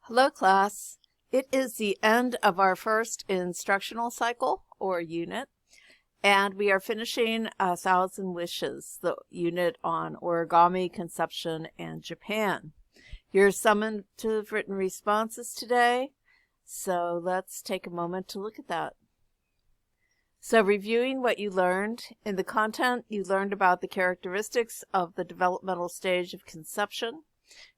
Hello class. It is the end of our first instructional cycle or unit, and we are finishing 1,000 Wishes, the unit on origami, conception, and Japan. Your summative written responses today, so let's take a moment to look at that. So reviewing what you learned, in the content you learned about the characteristics of the developmental stage of conception,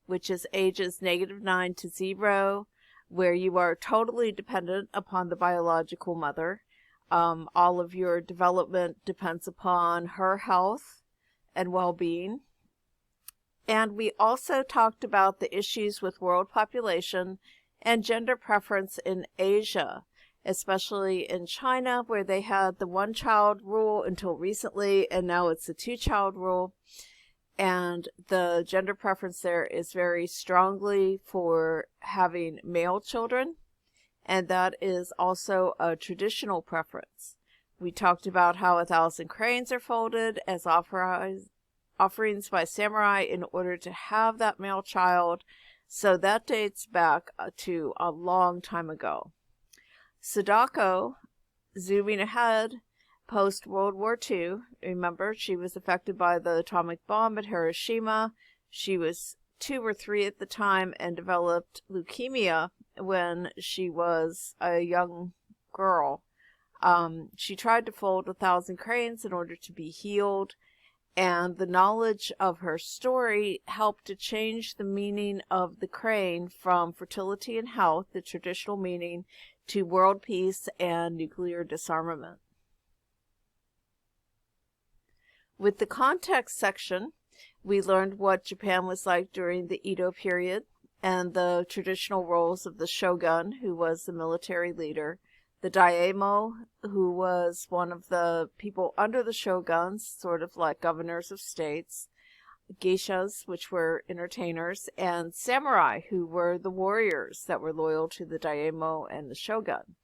which is ages -9 to 0, where you are totally dependent upon the biological mother. All of your development depends upon her health and well-being. And we also talked about the issues with world population and gender preference in Asia, especially in China, where they had the one-child rule until recently, and now it's a two-child rule. And the gender preference there is very strongly for having male children, and that is also a traditional preference. We talked about how 1,000 cranes are folded as offerings by samurai in order to have that male child, so that dates back to a long time ago. Sadako, zooming ahead, post-World War II, remember, she was affected by the atomic bomb at Hiroshima. She was 2 or 3 at the time and developed leukemia when she was a young girl. She tried to fold 1,000 cranes in order to be healed, and the knowledge of her story helped to change the meaning of the crane from fertility and health, the traditional meaning, to world peace and nuclear disarmament. With the context section, we learned what Japan was like during the Edo period and the traditional roles of the shogun, who was the military leader, the daimyo, who was one of the people under the shoguns, sort of like governors of states, geishas, which were entertainers, and samurai, who were the warriors that were loyal to the daimyo and the shogun.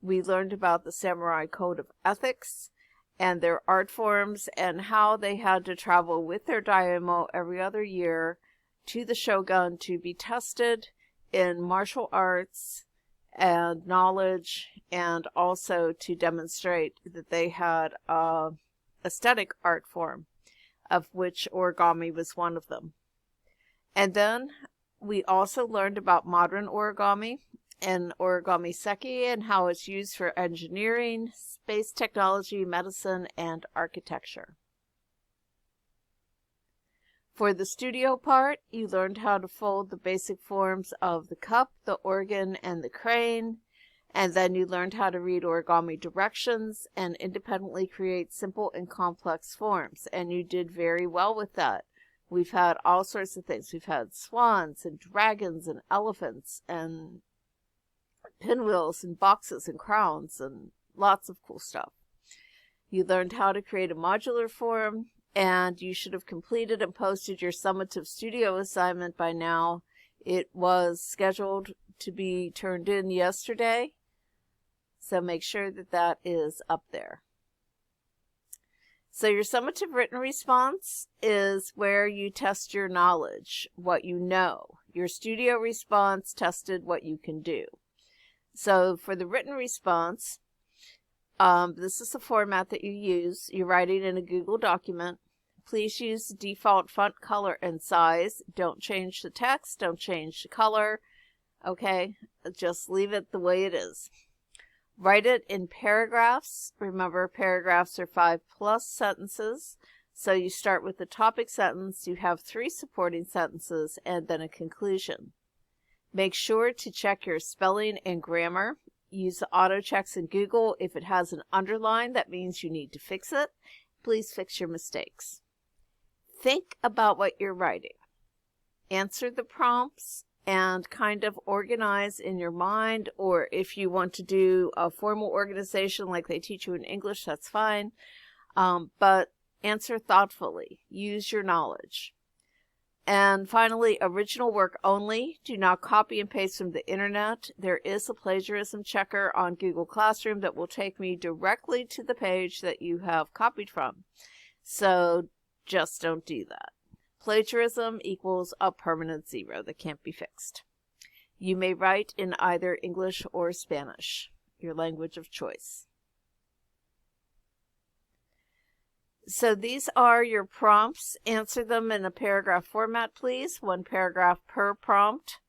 We learned about the samurai code of ethics and their art forms, and how they had to travel with their daimyo every other year to the shogun to be tested in martial arts and knowledge, and also to demonstrate that they had a aesthetic art form, of which origami was one of them. And then we also learned about modern origami and origami seki and how it's used for engineering, space technology, medicine, and architecture. For the studio part, you learned how to fold the basic forms of the cup, the organ, and the crane, and then you learned how to read origami directions and independently create simple and complex forms, and you did very well with that. We've had all sorts of things. We've had swans and dragons and elephants and pinwheels and boxes and crowns and lots of cool stuff. You learned how to create a modular form, and you should have completed and posted your summative studio assignment by now. It was scheduled to be turned in yesterday, so make sure that that is up there. So your summative written response is where you test your knowledge, what you know. Your studio response tested what you can do. So for the written response, this is the format that you use. You're writing in a Google document. Please use the default font color and size. Don't change the text. Don't change the color. Okay? Just leave it the way it is. Write it in paragraphs. Remember, paragraphs are 5+ sentences. So you start with the topic sentence. You have 3 supporting sentences and then a conclusion. Make sure to check your spelling and grammar. Use the auto checks in Google. If it has an underline, that means you need to fix it. Please fix your mistakes. Think about what you're writing. Answer the prompts and kind of organize in your mind, or if you want to do a formal organization like they teach you in English, that's fine. But answer thoughtfully. Use your knowledge. And finally, original work only. Do not copy and paste from the internet. There is a plagiarism checker on Google Classroom that will take me directly to the page that you have copied from. So just don't do that. Plagiarism equals a permanent 0 that can't be fixed. You may write in either English or Spanish, your language of choice. So these are your prompts. Answer them in a paragraph format, please. 1 paragraph per prompt.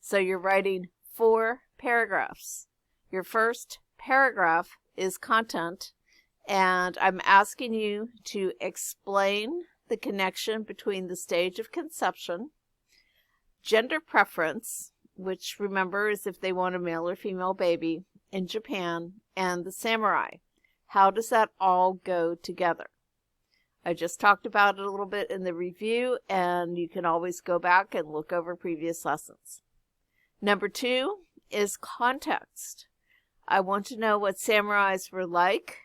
So you're writing 4 paragraphs. Your first paragraph is content, and I'm asking you to explain the connection between the stage of conception, gender preference, which remember is if they want a male or female baby in Japan, and the samurai. How does that all go together? I just talked about it a little bit in the review, and you can always go back and look over previous lessons. Number 2 is context. I want to know what samurais were like.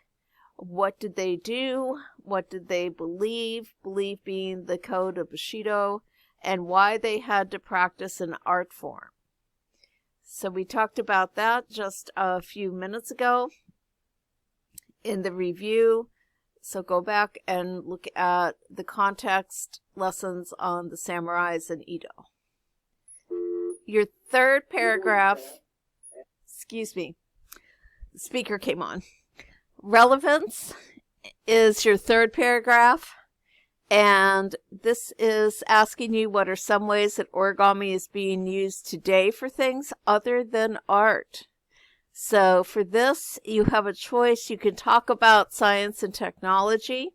What did they do? What did they believe? Belief being the code of Bushido, and why they had to practice an art form. So we talked about that just a few minutes ago in the review. So go back and look at the context lessons on the samurais and Edo. Your third paragraph, excuse me, the speaker came on. Relevance is your third paragraph, and this is asking you what are some ways that origami is being used today for things other than art. So for this, you have a choice. You can talk about science and technology,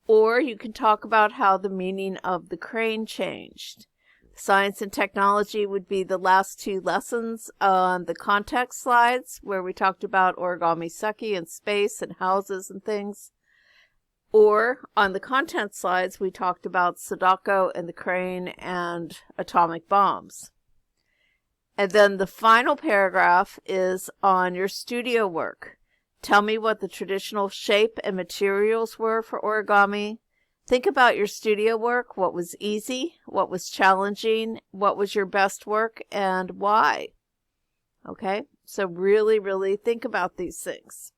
or you can talk about how the meaning of the crane changed. Science and technology would be the last 2 lessons on the context slides, where we talked about origami seki and space and houses and things. Or on the content slides, we talked about Sadako and the crane and atomic bombs. And then the final paragraph is on your studio work. Tell me what the traditional shape and materials were for origami. Think about your studio work. What was easy? What was challenging? What was your best work? And why? Okay, so really, really think about these things.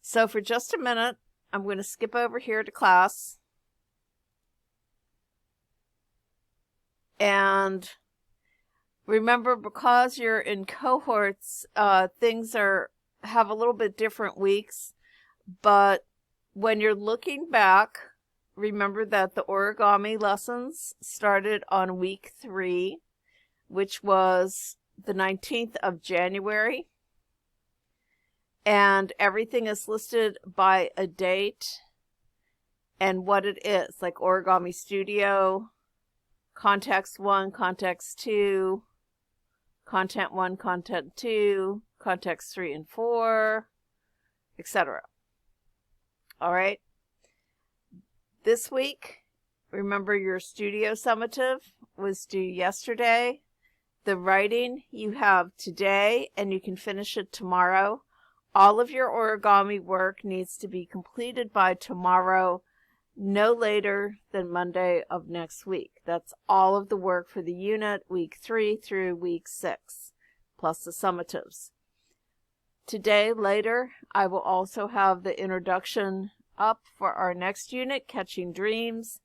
So for just a minute, I'm going to skip over here to class. And remember, because you're in cohorts, things have a little bit different weeks. But when you're looking back, remember that the origami lessons started on week 3, which was the 19th of January. And everything is listed by a date and what it is, like Origami Studio, Context 1, Context 2, Content 1, Content 2, Context 3 and 4, etc. All right. This week, remember your studio summative was due yesterday. The writing you have today, and you can finish it tomorrow. All of your origami work needs to be completed by tomorrow, no later than Monday of next week. That's all of the work for the unit, week 3 through week 6, plus the summatives. Today, later, I will also have the introduction up for our next unit, Catching Dreams,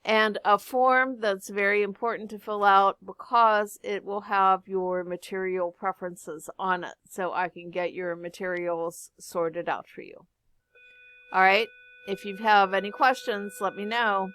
and a form that's very important to fill out because it will have your material preferences on it, so I can get your materials sorted out for you. All right, if you have any questions, let me know.